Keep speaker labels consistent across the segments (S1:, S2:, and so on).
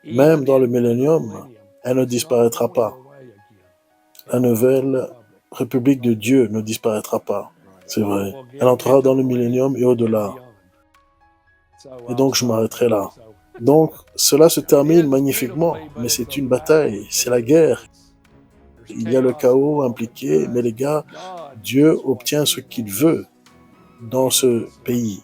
S1: Même dans le millénium, elle ne disparaîtra pas. La nouvelle République de Dieu ne disparaîtra pas. C'est vrai. Elle entrera dans le millénium et au-delà. Et donc, je m'arrêterai là. Donc, cela se termine magnifiquement, mais c'est une bataille, c'est la guerre. Il y a le chaos impliqué, mais les gars, Dieu obtient ce qu'il veut dans ce pays.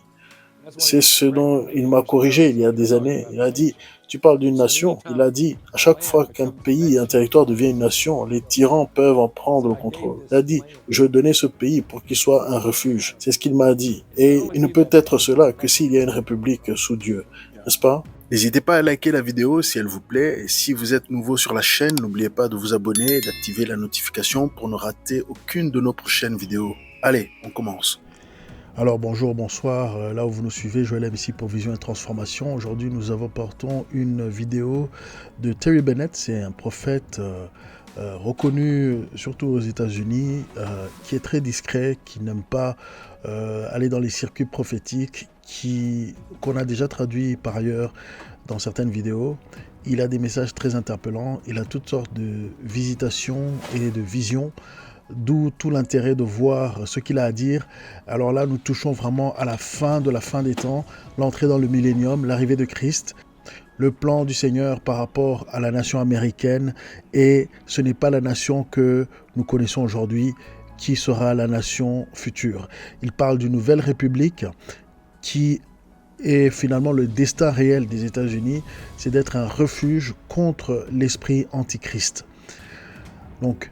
S1: C'est ce dont il m'a corrigé il y a des années. Il a dit, tu parles d'une nation. Il a dit, à chaque fois qu'un pays et un territoire devient une nation, les tyrans peuvent en prendre le contrôle. Il a dit, je donnais ce pays pour qu'il soit un refuge. C'est ce qu'il m'a dit. Et il ne peut être cela que s'il y a une république sous Dieu. N'est-ce pas? N'hésitez pas à liker la vidéo si elle vous plaît. Et si vous êtes nouveau sur la chaîne, n'oubliez pas de vous abonner et d'activer la notification pour ne rater aucune de nos prochaines vidéos. Allez, on commence.
S2: Alors bonjour, bonsoir, là où vous nous suivez, Joël MC pour Vision et Transformation. Aujourd'hui nous apportons une vidéo de Terry Bennett, c'est un prophète reconnu surtout aux États-Unis, qui est très discret, qui n'aime pas aller dans les circuits prophétiques, qu'on a déjà traduit par ailleurs dans certaines vidéos. Il a des messages très interpellants, il a toutes sortes de visitations et de visions, d'où tout l'intérêt de voir ce qu'il a à dire. Alors là, nous touchons vraiment à la fin des temps, l'entrée dans le millénium, l'arrivée de Christ, le plan du Seigneur par rapport à la nation américaine, et ce n'est pas la nation que nous connaissons aujourd'hui qui sera la nation future. Il parle d'une nouvelle république qui est finalement le destin réel des États-Unis, c'est d'être un refuge contre l'esprit antichrist. Donc,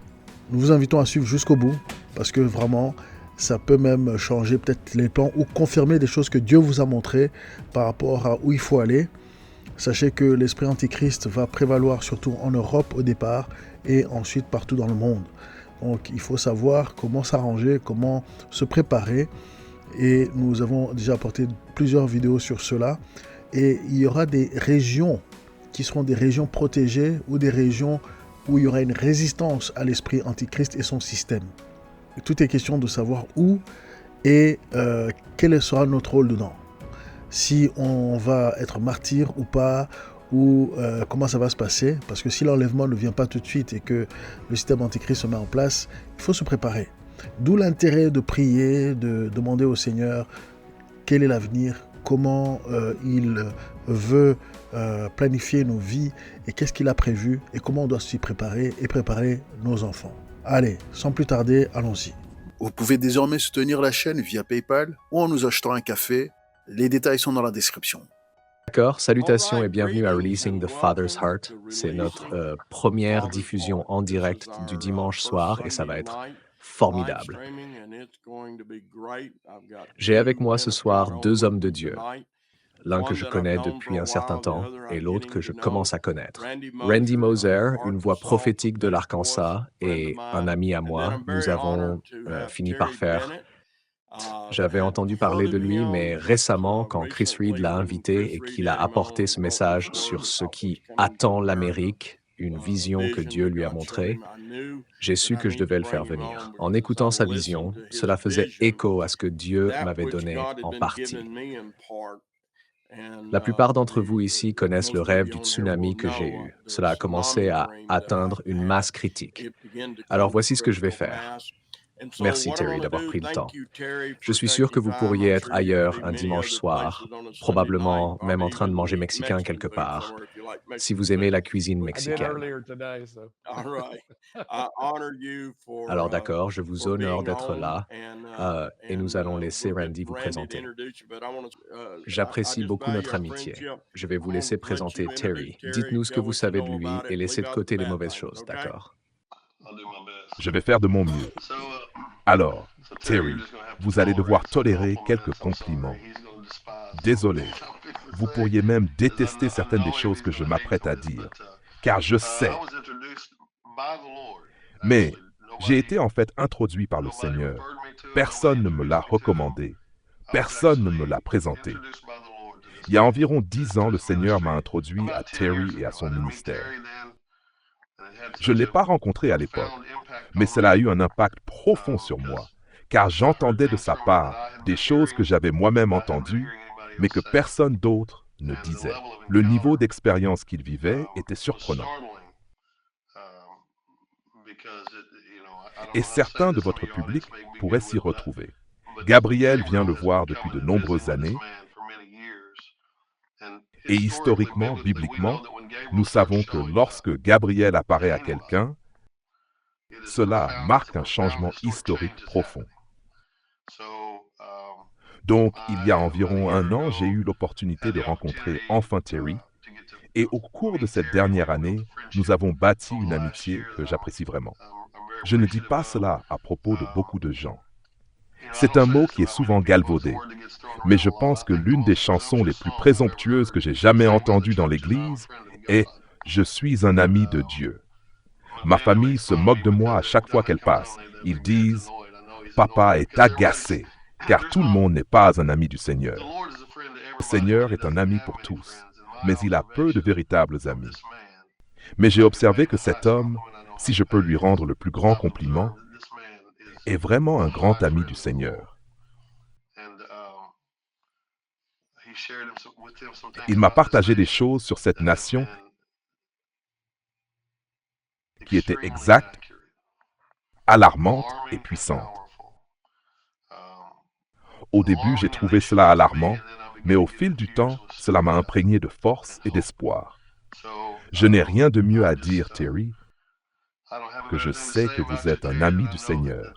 S2: nous vous invitons à suivre jusqu'au bout, parce que vraiment, ça peut même changer peut-être les plans ou confirmer des choses que Dieu vous a montrées par rapport à où il faut aller. Sachez que l'esprit antichrist va prévaloir surtout en Europe au départ et ensuite partout dans le monde. Donc il faut savoir comment s'arranger, comment se préparer. Et nous avons déjà apporté plusieurs vidéos sur cela. Et il y aura des régions qui seront des régions protégées ou des régions où il y aura une résistance à l'esprit antichrist et son système. Tout est question de savoir où et quel sera notre rôle dedans. Si on va être martyr ou pas, ou comment ça va se passer. Parce que si l'enlèvement ne vient pas tout de suite et que le système antichrist se met en place, il faut se préparer. D'où l'intérêt de prier, de demander au Seigneur quel est l'avenir, comment il veut planifier nos vies et qu'est-ce qu'il a prévu et comment on doit s'y préparer et préparer nos enfants. Allez, sans plus tarder, allons-y.
S1: Vous pouvez désormais soutenir la chaîne via PayPal ou en nous achetant un café. Les détails sont dans la description.
S3: D'accord, salutations et bienvenue à Releasing the Father's Heart. C'est notre première diffusion en direct du dimanche soir et ça va être formidable. J'ai avec moi ce soir deux hommes de Dieu, l'un que je connais depuis un certain temps et l'autre que je commence à connaître. Randy Moser, une voix prophétique de l'Arkansas et un ami à moi, nous avons fini par faire. J'avais entendu parler de lui, mais récemment, quand Chris Reed l'a invité et qu'il a apporté ce message sur ce qui attend l'Amérique, une vision que Dieu lui a montrée, j'ai su que je devais le faire venir. En écoutant sa vision, cela faisait écho à ce que Dieu m'avait donné en partie. La plupart d'entre vous ici connaissent le rêve du tsunami que j'ai eu. Cela a commencé à atteindre une masse critique. Alors voici ce que je vais faire. Merci Terry d'avoir pris le temps. Je suis sûr que vous pourriez être ailleurs un dimanche soir, probablement même en train de manger mexicain quelque part, si vous aimez la cuisine mexicaine. Alors d'accord, je vous honore d'être là et nous allons laisser Randy vous présenter. J'apprécie beaucoup notre amitié. Je vais vous laisser présenter Terry. Dites-nous ce que vous savez de lui et laissez de côté les mauvaises choses, d'accord?
S4: Je vais faire de mon mieux. Alors, Terry, vous allez devoir tolérer quelques compliments. Désolé, vous pourriez même détester certaines des choses que je m'apprête à dire, car je sais. Mais j'ai été en fait introduit par le Seigneur. Personne ne me l'a recommandé. Personne ne me l'a présenté. Il y a environ 10 ans, le Seigneur m'a introduit à Terry et à son ministère. Je ne l'ai pas rencontré à l'époque, mais cela a eu un impact profond sur moi, car j'entendais de sa part des choses que j'avais moi-même entendues, mais que personne d'autre ne disait. Le niveau d'expérience qu'il vivait était surprenant. Et certains de votre public pourraient s'y retrouver. Gabriel vient le voir depuis de nombreuses années, et historiquement, bibliquement, nous savons que lorsque Gabriel apparaît à quelqu'un, cela marque un changement historique profond. Donc, il y a environ un an, j'ai eu l'opportunité de rencontrer enfin Terry, et au cours de cette dernière année, nous avons bâti une amitié que j'apprécie vraiment. Je ne dis pas cela à propos de beaucoup de gens. C'est un mot qui est souvent galvaudé, mais je pense que l'une des chansons les plus présomptueuses que j'ai jamais entendues dans l'Église est « Je suis un ami de Dieu ». Ma famille se moque de moi à chaque fois qu'elle passe. Ils disent « Papa est agacé », car tout le monde n'est pas un ami du Seigneur. Le Seigneur est un ami pour tous, mais il a peu de véritables amis. Mais j'ai observé que cet homme, si je peux lui rendre le plus grand compliment, est vraiment un grand ami du Seigneur. Il m'a partagé des choses sur cette nation qui étaient exactes, alarmantes et puissantes. Au début, j'ai trouvé cela alarmant, mais au fil du temps, cela m'a imprégné de force et d'espoir. Je n'ai rien de mieux à dire, Terry, que je sais que vous êtes un ami du Seigneur.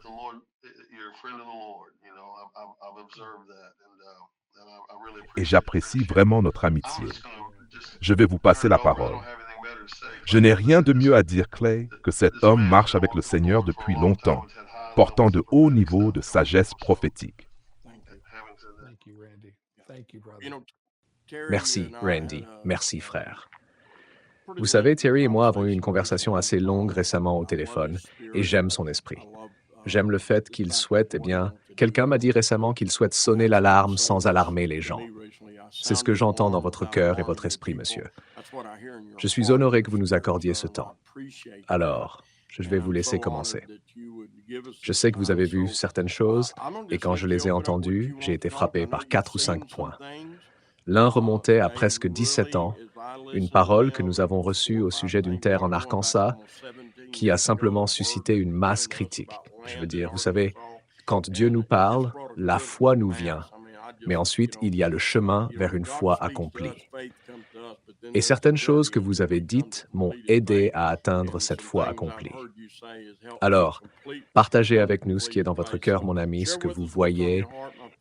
S4: Et j'apprécie vraiment notre amitié. Je vais vous passer la parole. Je n'ai rien de mieux à dire, Clay, que cet homme marche avec le Seigneur depuis longtemps, portant de hauts niveaux de sagesse prophétique.
S3: Merci, Randy. Merci, frère. Vous savez, Terry et moi avons eu une conversation assez longue récemment au téléphone, et j'aime son esprit. J'aime le fait qu'il souhaite, quelqu'un m'a dit récemment qu'il souhaite sonner l'alarme sans alarmer les gens. C'est ce que j'entends dans votre cœur et votre esprit, monsieur. Je suis honoré que vous nous accordiez ce temps. Alors, je vais vous laisser commencer. Je sais que vous avez vu certaines choses, et quand je les ai entendues, j'ai été frappé par 4 ou 5 points. L'un remontait à presque 17 ans, une parole que nous avons reçue au sujet d'une terre en Arkansas qui a simplement suscité une masse critique. Je veux dire, vous savez, quand Dieu nous parle, la foi nous vient, mais ensuite il y a le chemin vers une foi accomplie. Et certaines choses que vous avez dites m'ont aidé à atteindre cette foi accomplie. Alors, partagez avec nous ce qui est dans votre cœur, mon ami, ce que vous voyez,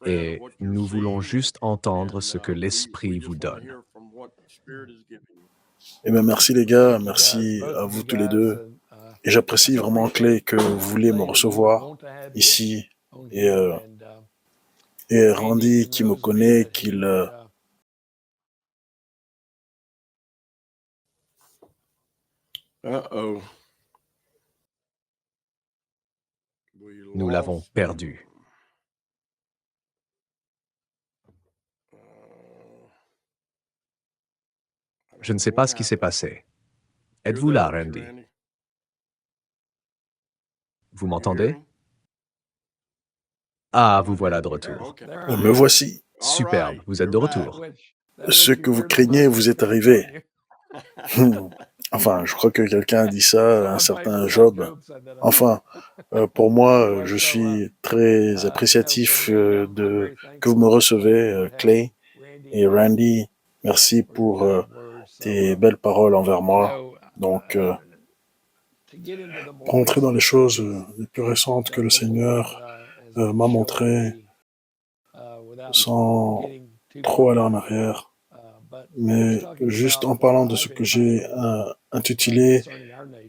S3: et nous voulons juste entendre ce que l'Esprit vous donne.
S1: Eh bien, merci les gars, merci à vous tous les deux. Et j'apprécie vraiment, Clay, que vous voulez me recevoir ici. Et Randy qui me connaît, qu'il...
S3: Nous l'avons perdu. Je ne sais pas ce qui s'est passé. Êtes-vous là, Randy? Vous m'entendez? Ah, vous voilà de retour.
S1: Me voici.
S3: Superbe, vous êtes de retour.
S1: Ce que vous craignez vous est arrivé. Enfin, je crois que quelqu'un a dit ça, un certain Job. Enfin, pour moi, je suis très appréciatif que vous me recevez, Clay et Randy. Merci pour tes belles paroles envers moi. Donc, pour entrer dans les choses les plus récentes que le Seigneur m'a montrées, sans trop aller en arrière, mais juste en parlant de ce que j'ai intitulé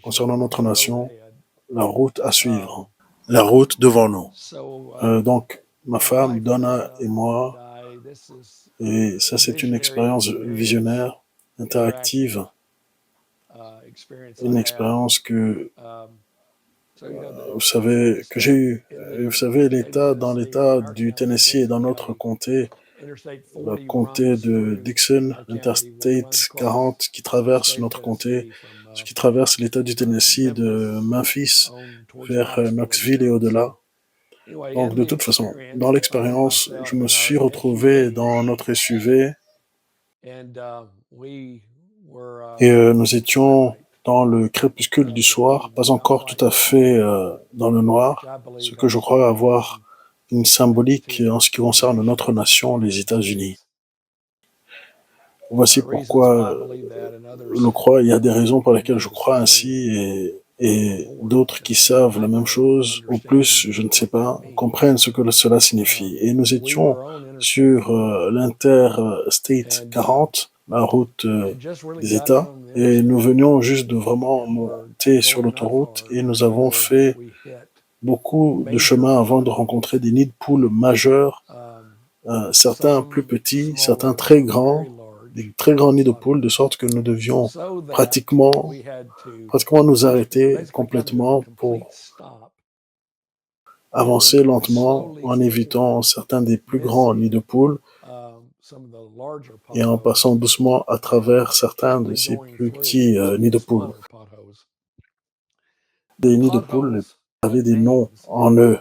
S1: concernant notre nation, la route à suivre, la route devant nous. Donc, ma femme, Donna et moi, et ça c'est une expérience visionnaire, interactive, une expérience que, vous savez, que j'ai eue. Vous savez, dans l'État du Tennessee et dans notre comté, le comté de Dixon, l'Interstate 40 qui traverse notre comté, ce qui traverse l'État du Tennessee de Memphis vers Knoxville et au-delà. Donc, de toute façon, dans l'expérience, je me suis retrouvé dans notre SUV Et nous étions dans le crépuscule du soir, pas encore tout à fait dans le noir, ce que je crois avoir une symbolique en ce qui concerne notre nation, les États-Unis. Voici pourquoi je crois, il y a des raisons pour lesquelles je crois ainsi et d'autres qui savent la même chose, ou plus, je ne sais pas, comprennent ce que cela signifie. Et nous étions sur l'Interstate 40, la route des États, et nous venions juste de vraiment monter sur l'autoroute et nous avons fait beaucoup de chemin avant de rencontrer des nids de poules majeurs, certains plus petits, certains très grands, des très grands nids de poules, de sorte que nous devions pratiquement nous arrêter complètement pour avancer lentement en évitant certains des plus grands nids de poules et en passant doucement à travers certains de ces plus petits nids de poules. Des nids de poules avaient des noms en eux.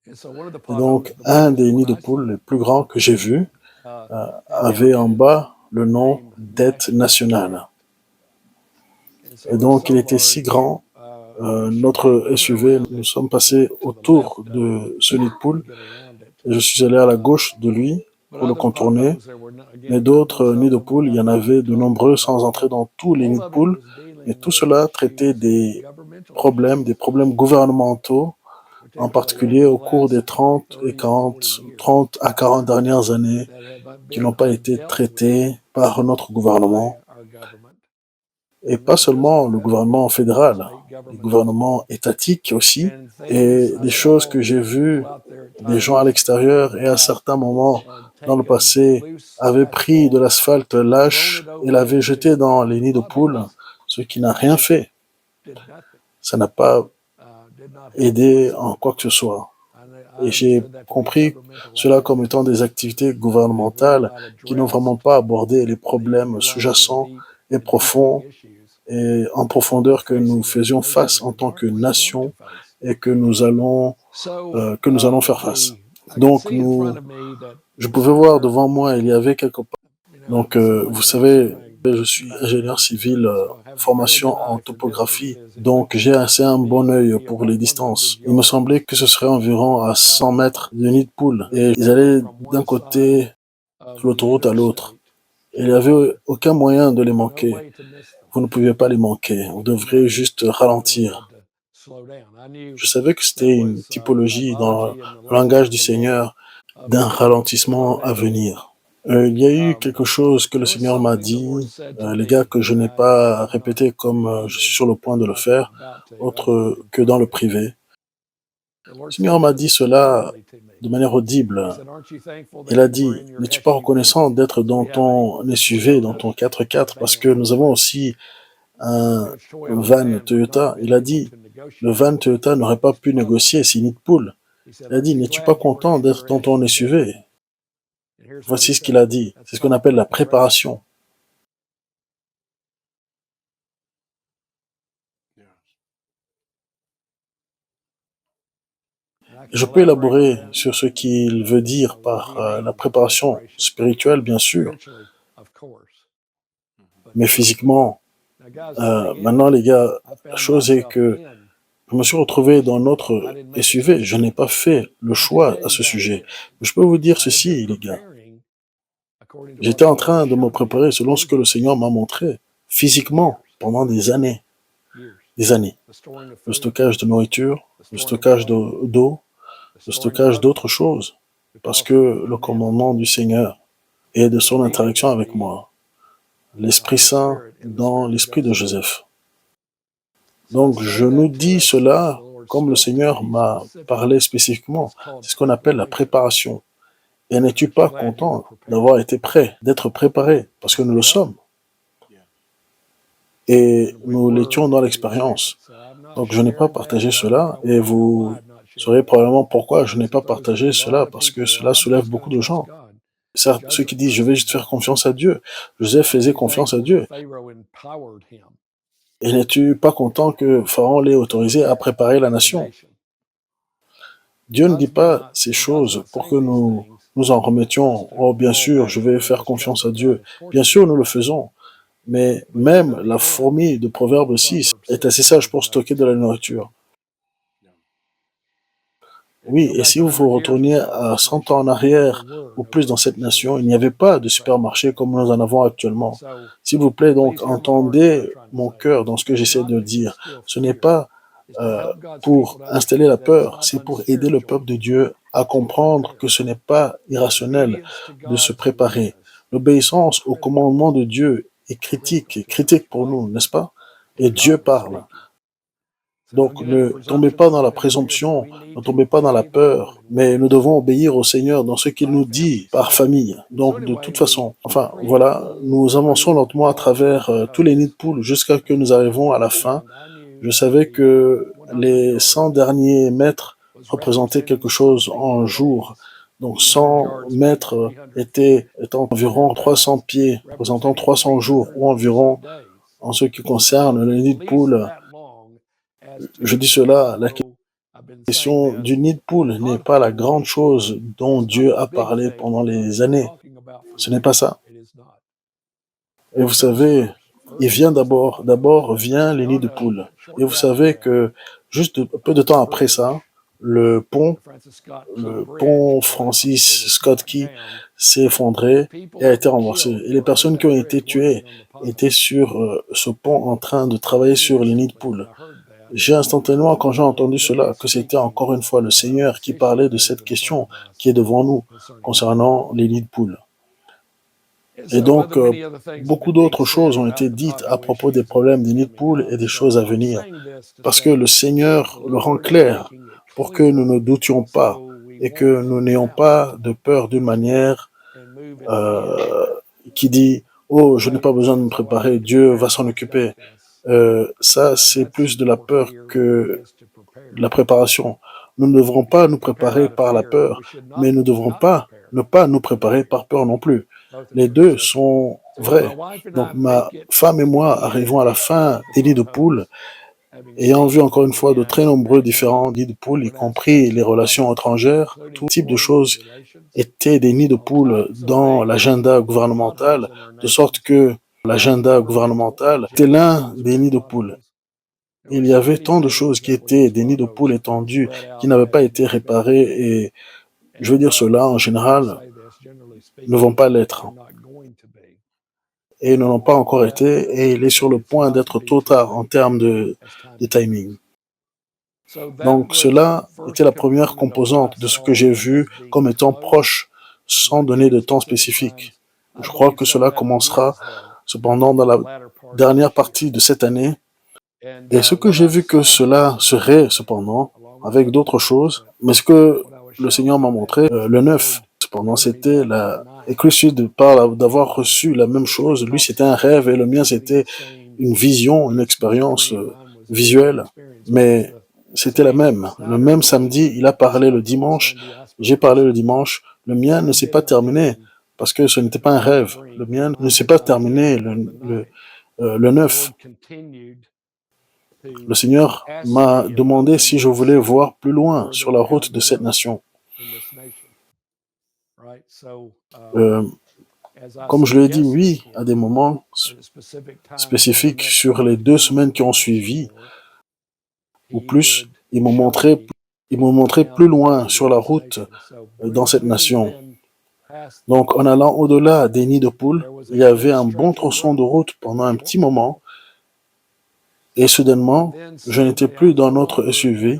S1: Et donc, un des nids de poules les plus grands que j'ai vus avait en bas le nom dette nationale. Et donc, il était si grand, notre SUV, nous sommes passés autour de ce nid de poule. Et je suis allé à la gauche de lui pour le contourner. Mais d'autres nids de poules, il y en avait de nombreux sans entrer dans tous les nids de poules. Et tout cela traitait des problèmes gouvernementaux, en particulier au cours des 30 à 40 dernières années, qui n'ont pas été traités par notre gouvernement. Et pas seulement le gouvernement fédéral, les gouvernements étatiques aussi, et des choses que j'ai vues, des gens à l'extérieur et à certains moments dans le passé avaient pris de l'asphalte lâche et l'avaient jeté dans les nids de poules, ce qui n'a rien fait. Ça n'a pas aidé en quoi que ce soit. Et j'ai compris cela comme étant des activités gouvernementales qui n'ont vraiment pas abordé les problèmes sous-jacents et profonds et en profondeur que nous faisions face en tant que nation et que nous allons faire face. Donc, je pouvais voir devant moi, il y avait quelque part. Donc, vous savez, je suis ingénieur civil, formation en topographie, donc j'ai assez un bon œil pour les distances. Il me semblait que ce serait environ à 100 mètres de nid de poule, et ils allaient d'un côté de l'autoroute à l'autre. Il n'y avait aucun moyen de les manquer. Vous ne pouviez pas les manquer. Vous devriez juste ralentir. Je savais que c'était une typologie dans le langage du Seigneur d'un ralentissement à venir. Il y a eu quelque chose que le Seigneur m'a dit, les gars, que je n'ai pas répété comme je suis sur le point de le faire, autre que dans le privé. Le Seigneur m'a dit cela de manière audible. Il a dit, n'es-tu pas reconnaissant d'être dans ton SUV, dans ton 4x4, parce que nous avons aussi un van Toyota. Il a dit, le van Toyota n'aurait pas pu négocier ces nids de poules. Il a dit, n'es-tu pas content d'être dans ton SUV? Voici ce qu'il a dit. C'est ce qu'on appelle la préparation. Je peux élaborer sur ce qu'il veut dire par la préparation spirituelle, bien sûr, mais physiquement. Maintenant, les gars, la chose est que je me suis retrouvé dans notre SUV. Je n'ai pas fait le choix à ce sujet. Mais je peux vous dire ceci, les gars. J'étais en train de me préparer selon ce que le Seigneur m'a montré, physiquement, pendant des années. Des années. Le stockage de nourriture, le stockage d'eau, le stockage d'autres choses. Parce que le commandement du Seigneur et de son interaction avec moi, l'Esprit Saint dans l'esprit de Joseph. Donc, je nous dis cela comme le Seigneur m'a parlé spécifiquement. C'est ce qu'on appelle la préparation. Et n'es-tu pas content d'avoir été prêt, d'être préparé, parce que nous le sommes. Et nous l'étions dans l'expérience. Donc, je n'ai pas partagé cela, et vous saurez probablement pourquoi je n'ai pas partagé cela, parce que cela soulève beaucoup de gens. Ceux qui disent, je vais juste faire confiance à Dieu. Joseph faisait confiance à Dieu. Et n'es-tu pas content que Pharaon l'ait autorisé à préparer la nation? Dieu ne dit pas ces choses pour que nous en remettions. Oh, bien sûr, je vais faire confiance à Dieu. Bien sûr, nous le faisons. Mais même la fourmi de Proverbe 6 est assez sage pour stocker de la nourriture. Oui, et si vous vous retournez à 100 ans en arrière ou plus dans cette nation, il n'y avait pas de supermarché comme nous en avons actuellement. S'il vous plaît, donc, entendez mon cœur dans ce que j'essaie de dire. Ce n'est pas pour installer la peur, c'est pour aider le peuple de Dieu à comprendre que ce n'est pas irrationnel de se préparer. L'obéissance au commandement de Dieu est critique pour nous, n'est-ce pas? Et Dieu parle. Donc ne tombez pas dans la présomption, ne tombez pas dans la peur, mais nous devons obéir au Seigneur dans ce qu'il nous dit par famille. Donc de toute façon, enfin voilà, nous avançons lentement à travers tous les nids de poules jusqu'à ce que nous arrivons à la fin. Je savais que les 100 derniers mètres représentaient quelque chose en jour. Donc 100 mètres étant environ 300 pieds, représentant 300 jours, ou environ, en ce qui concerne le nid de poule. Je dis cela, la question du nid de poule n'est pas la grande chose dont Dieu a parlé pendant les années. Ce n'est pas ça. Et vous savez, il vient d'abord vient les nids de poule. Et vous savez que juste peu de temps après ça, le pont Francis Scott Key s'est effondré et a été renversé. Et les personnes qui ont été tuées étaient sur ce pont en train de travailler sur les nids de poule. J'ai instantanément, quand j'ai entendu cela, que c'était encore une fois le Seigneur qui parlait de cette question qui est devant nous concernant les nids de poules. Et donc, beaucoup d'autres choses ont été dites à propos des problèmes des nids de poules et des choses à venir, parce que le Seigneur le rend clair pour que nous ne doutions pas et que nous n'ayons pas de peur d'une manière qui dit « Oh, je n'ai pas besoin de me préparer, Dieu va s'en occuper ». Ça, c'est plus de la peur que de la préparation. Nous ne devrons pas nous préparer par la peur, mais nous ne devrons pas ne pas nous préparer par peur non plus. Les deux sont vrais. Donc, ma femme et moi arrivons à la fin des nids de poules, ayant vu encore une fois de très nombreux différents nids de poules, y compris les relations étrangères, tout type de choses étaient des nids de poules dans l'agenda gouvernemental, de sorte que l'agenda gouvernemental était l'un des nids de poules. Il y avait tant de choses qui étaient des nids de poules étendus, qui n'avaient pas été réparés, et je veux dire cela, en général, ne vont pas l'être. Et ne l'ont pas encore été, et il est sur le point d'être trop tard en termes de timing. Donc cela était la première composante de ce que j'ai vu comme étant proche, sans donner de temps spécifique. Je crois que cela commencera cependant dans la dernière partie de cette année. Et ce que j'ai vu que cela serait cependant, avec d'autres choses, mais ce que le Seigneur m'a montré, le 9, cependant, c'était la... Et Chris parle d'avoir reçu la même chose. Lui, c'était un rêve et le mien, c'était une vision, une expérience visuelle. Mais c'était la même. Le même samedi, il a parlé le dimanche, j'ai parlé le dimanche. Le mien ne s'est pas terminé parce que ce n'était pas un rêve. Le mien ne s'est pas terminé le 9. Le Seigneur m'a demandé si je voulais voir plus loin sur la route de cette nation. Comme je l'ai dit, oui, à des moments spécifiques sur les 2 semaines qui ont suivi, ou plus, il m'a montré plus loin sur la route dans cette nation. Donc, en allant au-delà des nids de poules, il y avait un bon tronçon de route pendant un petit moment, et soudainement, je n'étais plus dans notre SUV.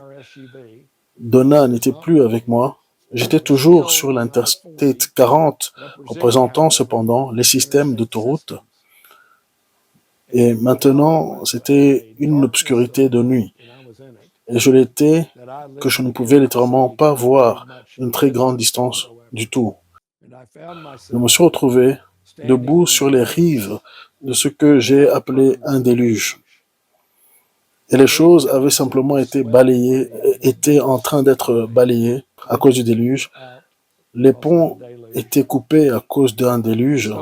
S1: Donna n'était plus avec moi. J'étais toujours sur l'Interstate 40, représentant cependant les systèmes d'autoroute. Et maintenant, c'était une obscurité de nuit. Et je l'étais que je ne pouvais littéralement pas voir une très grande distance du tout. Je me suis retrouvé debout sur les rives de ce que j'ai appelé un déluge. Et les choses avaient simplement été balayées, étaient en train d'être balayées à cause du déluge. Les ponts étaient coupés à cause d'un déluge.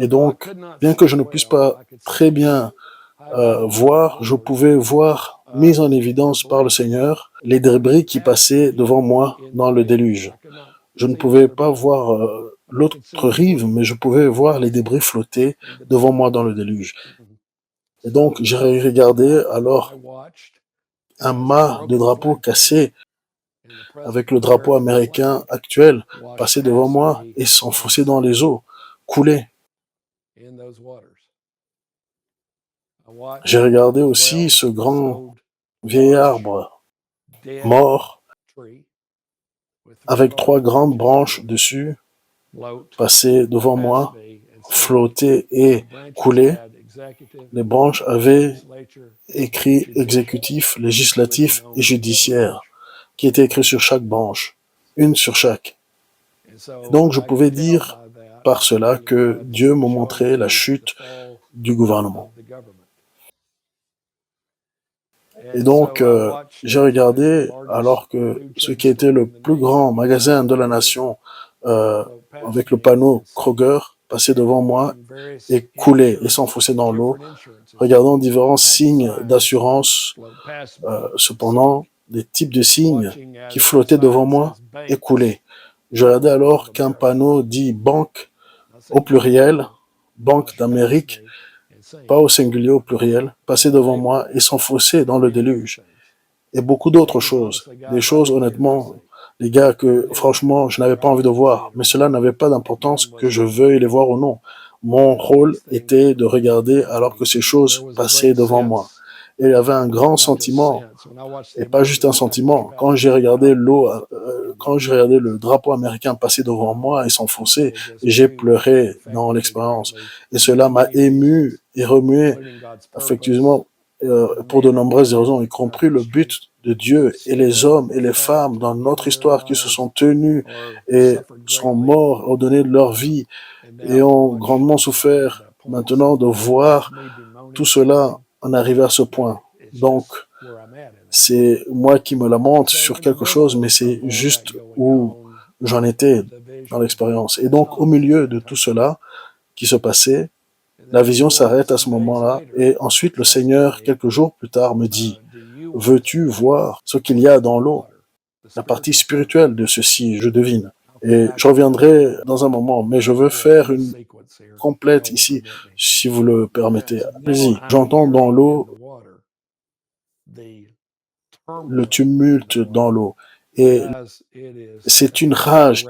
S1: Et donc, bien que je ne puisse pas très bien voir, je pouvais voir, mis en évidence par le Seigneur, les débris qui passaient devant moi dans le déluge. Je ne pouvais pas voir l'autre rive, mais je pouvais voir les débris flotter devant moi dans le déluge. Et donc, j'ai regardé alors un mât de drapeau cassé avec le drapeau américain actuel passer devant moi et s'enfoncer dans les eaux, couler. J'ai regardé aussi ce grand vieil arbre mort avec 3 grandes branches dessus passer devant moi, flotter et couler. Les branches avaient écrit exécutif, législatif et judiciaire, qui était écrit sur chaque branche, une sur chaque. Et donc je pouvais dire par cela que Dieu m'a montré la chute du gouvernement. Et donc j'ai regardé alors que ce qui était le plus grand magasin de la nation avec le panneau Kroger passait devant moi et coulait et s'enfonçait dans l'eau, regardant différents signes d'assurance, cependant des types de signes qui flottaient devant moi et coulaient. Je regardais alors qu'un panneau dit banque au pluriel, Banque d'Amérique, pas au singulier, au pluriel, passait devant moi et s'enfonçait dans le déluge. Et beaucoup d'autres choses, des choses honnêtement, les gars, que franchement je n'avais pas envie de voir, mais cela n'avait pas d'importance que je veuille les voir ou non. Mon rôle était de regarder alors que ces choses passaient devant moi. Et il y avait un grand sentiment, et pas juste un sentiment. Quand j'ai regardé l'eau, quand j'ai regardé le drapeau américain passer devant moi et s'enfoncer, j'ai pleuré dans l'expérience. Et cela m'a ému et remué affectueusement pour de nombreuses raisons, y compris le but de Dieu et les hommes et les femmes dans notre histoire qui se sont tenus et sont morts, ont donné leur vie et ont grandement souffert. Maintenant, de voir tout cela en arriver à ce point. Donc, c'est moi qui me lamente sur quelque chose, mais c'est juste où j'en étais dans l'expérience. Et donc, au milieu de tout cela qui se passait, la vision s'arrête à ce moment-là et ensuite le Seigneur, quelques jours plus tard, me dit « Veux-tu voir ce qu'il y a dans l'eau ?» La partie spirituelle de ceci, je devine. Et je reviendrai dans un moment, mais je veux faire une complète ici, si vous le permettez. Allez-y. J'entends dans l'eau le tumulte dans l'eau et c'est une rage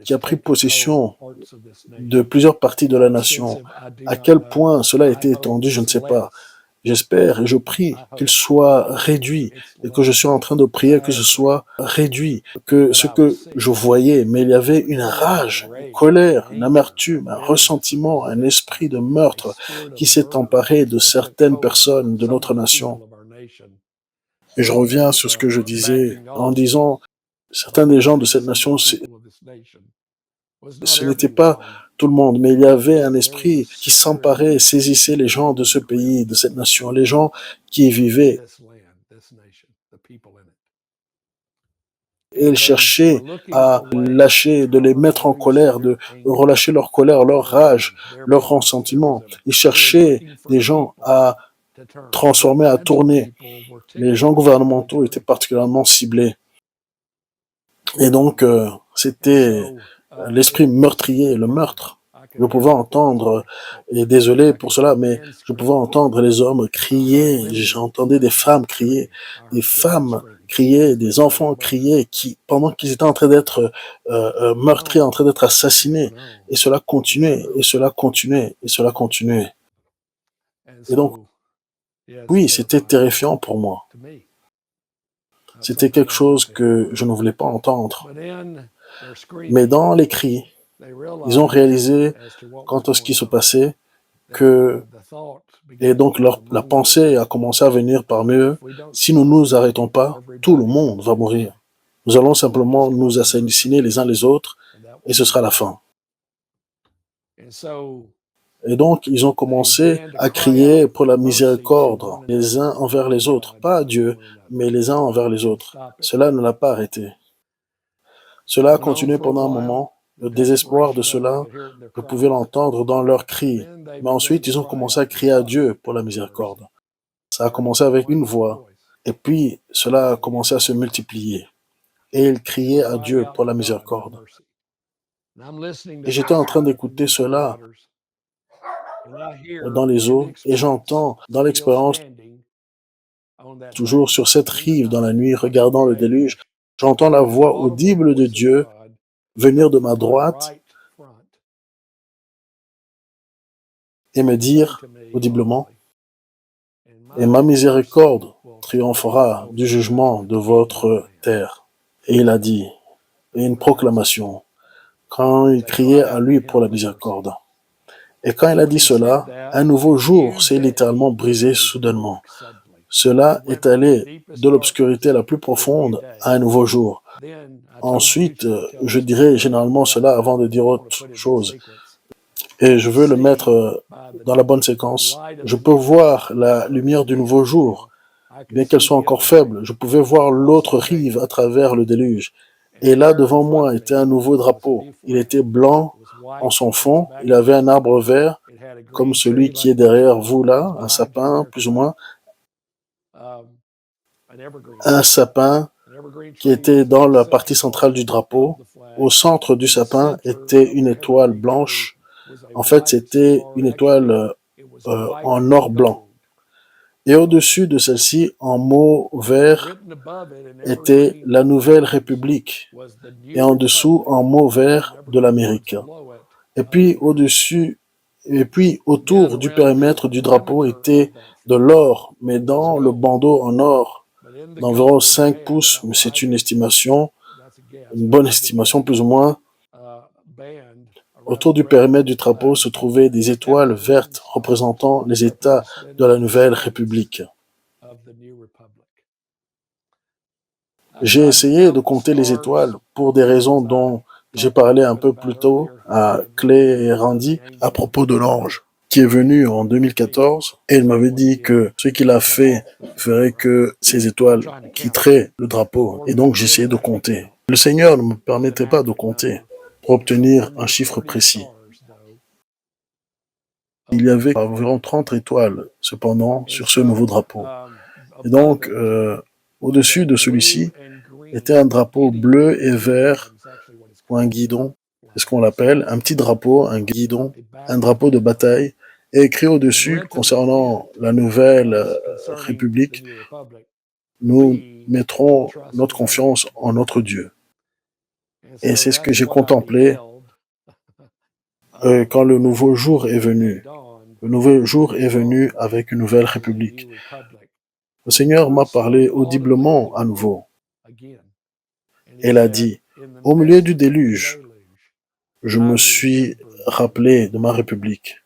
S1: qui a pris possession de plusieurs parties de la nation. À quel point cela a été étendu, je ne sais pas. J'espère et je prie qu'il soit réduit et que je suis en train de prier que ce soit réduit, que ce que je voyais, mais il y avait une rage, une colère, une amertume, un ressentiment, un esprit de meurtre qui s'est emparé de certaines personnes de notre nation. Et je reviens sur ce que je disais en disant, certains des gens de cette nation, ce n'était pas tout le monde, mais il y avait un esprit qui s'emparait et saisissait les gens de ce pays, de cette nation, les gens qui y vivaient. Et ils cherchaient à lâcher, de les mettre en colère, de relâcher leur colère, leur rage, leur ressentiment. Ils cherchaient des gens à transformer, à tourner. Les gens gouvernementaux étaient particulièrement ciblés. Et donc, c'était l'esprit meurtrier, le meurtre. Je pouvais entendre, et désolé pour cela, mais je pouvais entendre les hommes crier, j'entendais des femmes crier, des enfants crier, pendant qu'ils étaient en train d'être meurtris, en train d'être assassinés. Et cela continuait, et cela continuait, et cela continuait. Et donc, oui, c'était terrifiant pour moi. C'était quelque chose que je ne voulais pas entendre. Mais dans les cris, ils ont réalisé, quant à ce qui se passait, et donc la pensée a commencé à venir parmi eux, si nous ne nous arrêtons pas, tout le monde va mourir. Nous allons simplement nous assassiner les uns les autres, et ce sera la fin. Et donc, ils ont commencé à crier pour la miséricorde, les uns envers les autres, pas à Dieu, mais les uns envers les autres. Cela ne l'a pas arrêté. Cela a continué pendant un moment. Le désespoir de cela, je pouvais l'entendre dans leurs cris. Mais ensuite, ils ont commencé à crier à Dieu pour la miséricorde. Ça a commencé avec une voix. Et puis, cela a commencé à se multiplier. Et il criait à Dieu pour la miséricorde. Et j'étais en train d'écouter cela dans les eaux, et j'entends dans l'expérience, toujours sur cette rive dans la nuit, regardant le déluge, j'entends la voix audible de Dieu venir de ma droite et me dire audiblement, et ma miséricorde triomphera du jugement de votre terre. Et il a dit, et une proclamation, quand il criait à lui pour la miséricorde. Et quand il a dit cela, un nouveau jour s'est littéralement brisé soudainement. Cela est allé de l'obscurité la plus profonde à un nouveau jour. Ensuite, je dirais généralement cela avant de dire autre chose. Et je veux le mettre dans la bonne séquence. Je peux voir la lumière du nouveau jour. Bien qu'elle soit encore faible, je pouvais voir l'autre rive à travers le déluge. Et là, devant moi, était un nouveau drapeau. Il était blanc en son fond. Il avait un arbre vert, comme celui qui est derrière vous là, un sapin, plus ou moins. Un sapin qui était dans la partie centrale du drapeau. Au centre du sapin était une étoile blanche. En fait, c'était une étoile en or blanc. Et au-dessus de celle-ci, en mots verts, était la Nouvelle République. Et en dessous, en mots verts, de l'Amérique. Et puis, autour du périmètre du drapeau était de l'or, mais dans le bandeau en or, d'environ 5 pouces, mais c'est une estimation, une bonne estimation plus ou moins. Autour du périmètre du drapeau se trouvaient des étoiles vertes représentant les États de la Nouvelle République. J'ai essayé de compter les étoiles pour des raisons dont j'ai parlé un peu plus tôt à Clay et Randy à propos de l'ange qui est venu en 2014 et il m'avait dit que ce qu'il a fait ferait que ces étoiles quitteraient le drapeau. Et donc j'ai essayé de compter. Le Seigneur ne me permettait pas de compter pour obtenir un chiffre précis. Il y avait environ 30 étoiles, cependant, sur ce nouveau drapeau. Et donc, au-dessus de celui-ci, était un drapeau bleu et vert, ou un guidon, c'est ce qu'on l'appelle, un petit drapeau, un guidon, un drapeau de bataille, et écrit au-dessus, concernant la Nouvelle République, nous mettrons notre confiance en notre Dieu. Et c'est ce que j'ai contemplé quand le nouveau jour est venu. Le nouveau jour est venu avec une nouvelle république. Le Seigneur m'a parlé audiblement à nouveau. Il a dit, au milieu du déluge, je me suis rappelé de ma république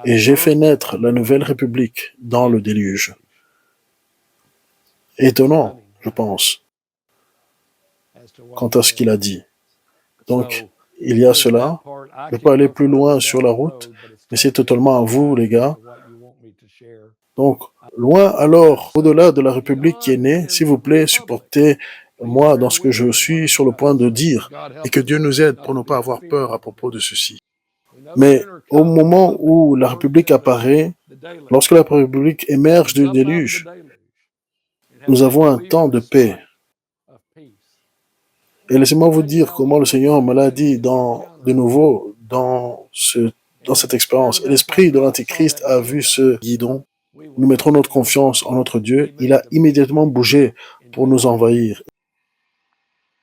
S1: et j'ai fait naître la nouvelle république dans le déluge. Étonnant, je pense, quant à ce qu'il a dit. Donc, il y a cela. Je peux aller plus loin sur la route, mais c'est totalement à vous, les gars. Donc, loin alors, au-delà de la République qui est née, s'il vous plaît, supportez-moi dans ce que je suis sur le point de dire, et que Dieu nous aide pour ne pas avoir peur à propos de ceci. Mais au moment où la République apparaît, lorsque la République émerge du déluge, nous avons un temps de paix. Et laissez-moi vous dire comment le Seigneur me l'a dit de nouveau dans cette expérience. Et l'esprit de l'Antéchrist a vu ce guidon. Nous mettrons notre confiance en notre Dieu. Il a immédiatement bougé pour nous envahir.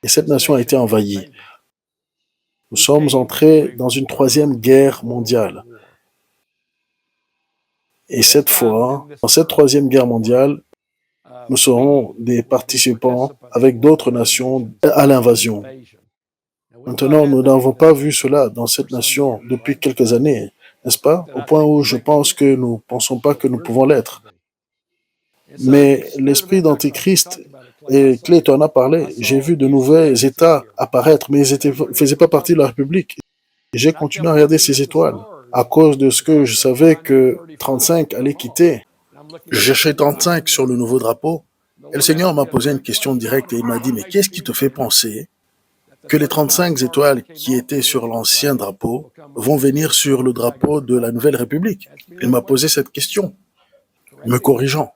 S1: Et cette nation a été envahie. Nous sommes entrés dans une 3e guerre mondiale. Et cette fois, dans cette 3e guerre mondiale, nous serons des participants avec d'autres nations à l'invasion. Maintenant, nous n'avons pas vu cela dans cette nation depuis quelques années, n'est-ce pas? Au point où je pense que nous ne pensons pas que nous pouvons l'être. Mais l'esprit d'Antéchrist, et Clay en a parlé, j'ai vu de nouveaux États apparaître, mais ils ne faisaient pas partie de la République. Et j'ai continué à regarder ces étoiles à cause de ce que je savais que 35 allait quitter. Je cherchais 35 sur le nouveau drapeau. Et le Seigneur m'a posé une question directe et il m'a dit, mais qu'est-ce qui te fait penser que les 35 étoiles qui étaient sur l'ancien drapeau vont venir sur le drapeau de la Nouvelle République? Il m'a posé cette question, me corrigeant.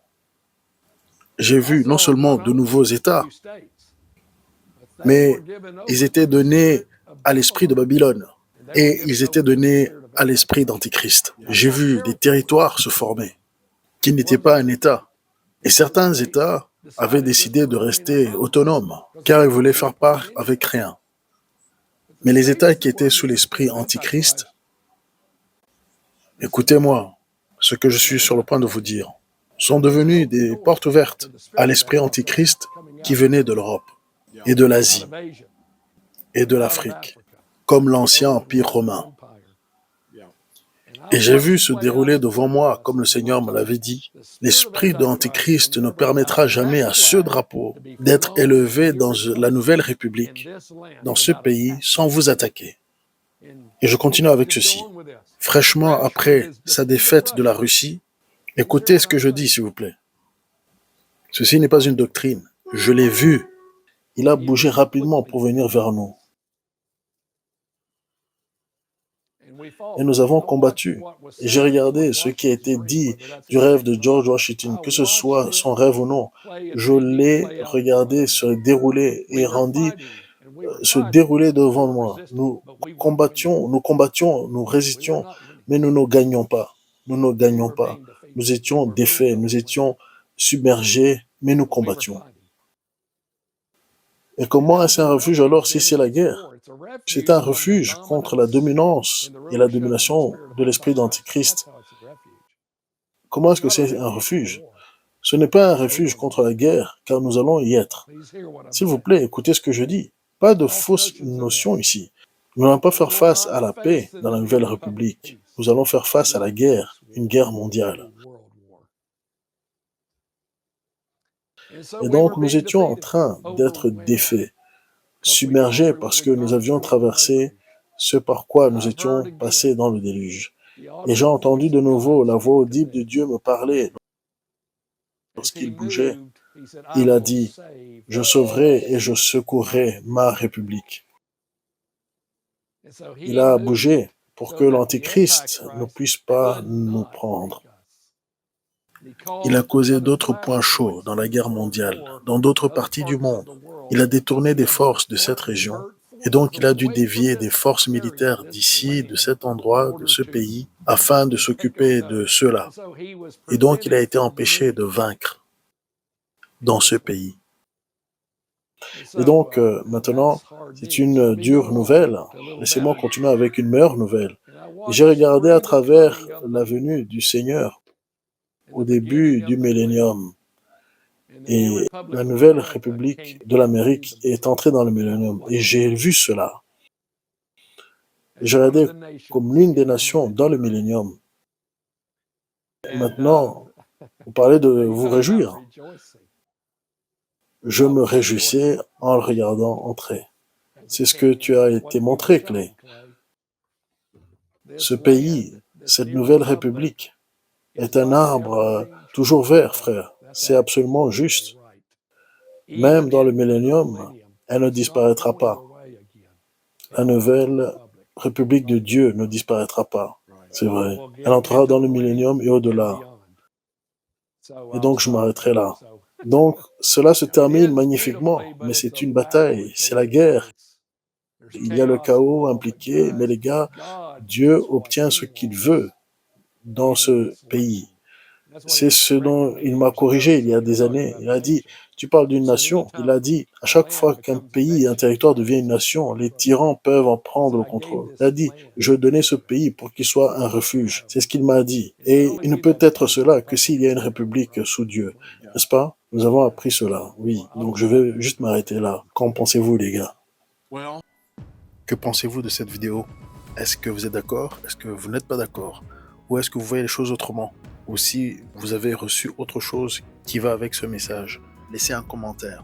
S1: j'ai vu non seulement de nouveaux États, mais ils étaient donnés à l'esprit de Babylone et ils étaient donnés à l'esprit d'Antichrist. J'ai vu des territoires se former qui n'étaient pas un État. Et certains États avaient décidé de rester autonomes car ils voulaient faire part avec rien. Mais les États qui étaient sous l'esprit Antichrist, écoutez-moi, ce que je suis sur le point de vous dire, sont devenus des portes ouvertes à l'esprit Antichrist qui venait de l'Europe et de l'Asie et de l'Afrique, comme l'ancien empire romain. Et j'ai vu se dérouler devant moi, comme le Seigneur me l'avait dit, l'esprit de l'Antichrist ne permettra jamais à ce drapeau d'être élevé dans la nouvelle République, dans ce pays, sans vous attaquer. Et je continue avec ceci. Fraîchement après sa défaite de la Russie, écoutez ce que je dis, s'il vous plaît. Ceci n'est pas une doctrine. Je l'ai vu. Il a bougé rapidement pour venir vers nous. Et nous avons combattu. Et j'ai regardé ce qui a été dit du rêve de George Washington, que ce soit son rêve ou non. Je l'ai regardé se dérouler et rendu se dérouler devant moi. Nous combattions, nous résistions, mais nous ne gagnions pas. Nous ne gagnions pas. Nous étions défaits, nous étions submergés, mais nous combattions. Et comment est-ce un refuge alors si c'est la guerre? C'est un refuge contre la dominance et la domination de l'esprit d'Antichrist. Comment est-ce que c'est un refuge? Ce n'est pas un refuge contre la guerre, car nous allons y être. S'il vous plaît, écoutez ce que je dis. Pas de fausses notions ici. Nous n'allons pas faire face à la paix dans la Nouvelle République. Nous allons faire face à la guerre, une guerre mondiale. Et donc, nous étions en train d'être défaits, submergés parce que nous avions traversé ce par quoi nous étions passés dans le déluge. Et j'ai entendu de nouveau la voix audible de Dieu me parler. Lorsqu'il bougeait, il a dit, « Je sauverai et je secourrai ma République. » Il a bougé pour que l'Antichrist ne puisse pas nous prendre. Il a causé d'autres points chauds dans la guerre mondiale, dans d'autres parties du monde. Il a détourné des forces de cette région, et donc il a dû dévier des forces militaires d'ici, de cet endroit, de ce pays, afin de s'occuper de ceux-là. Et donc il a été empêché de vaincre dans ce pays. Et donc maintenant, c'est une dure nouvelle. Laissez-moi continuer avec une meilleure nouvelle. J'ai regardé à travers la venue du Seigneur au début du millénium. Et la nouvelle République de l'Amérique est entrée dans le millénium. Et j'ai vu cela. J'ai regardé comme l'une des nations dans le millénium. Maintenant, vous parlez de vous réjouir. Je me réjouissais en le regardant entrer. C'est ce que tu as été montré, Clay. Ce pays, cette nouvelle République, est un arbre toujours vert, frère. C'est absolument juste. Même dans le millénium, elle ne disparaîtra pas. La nouvelle République de Dieu ne disparaîtra pas. C'est vrai. Elle entrera dans le millénium et au-delà. Et donc, je m'arrêterai là. Donc, cela se termine magnifiquement, mais c'est une bataille, c'est la guerre. Il y a le chaos impliqué, mais les gars, Dieu obtient ce qu'il veut dans ce pays. C'est ce dont il m'a corrigé il y a des années. Il a dit, tu parles d'une nation. Il a dit, à chaque fois qu'un pays, un territoire devient une nation, les tyrans peuvent en prendre le contrôle. Il a dit, je donnais ce pays pour qu'il soit un refuge. C'est ce qu'il m'a dit. Et il ne peut être cela que s'il y a une république sous Dieu. N'est-ce pas? Nous avons appris cela, oui. Donc je vais juste m'arrêter là. Qu'en pensez-vous, les gars? Que pensez-vous de cette vidéo? Est-ce que vous êtes d'accord? Est-ce que vous n'êtes pas d'accord? Ou est-ce que vous voyez les choses autrement? Ou si vous avez reçu autre chose qui va avec ce message, laissez un commentaire.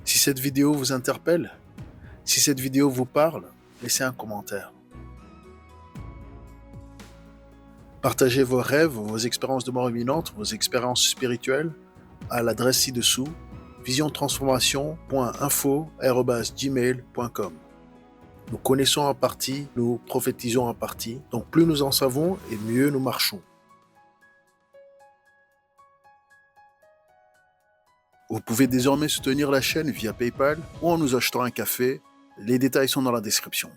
S1: Si cette vidéo vous interpelle, si cette vidéo vous parle, laissez un commentaire. Partagez vos rêves, vos expériences de mort imminente, vos expériences spirituelles à l'adresse ci-dessous, visiontransformation.info@gmail.com. Nous connaissons en partie, nous prophétisons en partie, donc plus nous en savons et mieux nous marchons.
S2: Vous pouvez désormais soutenir la chaîne via PayPal ou en nous achetant un café. Les détails sont dans la description.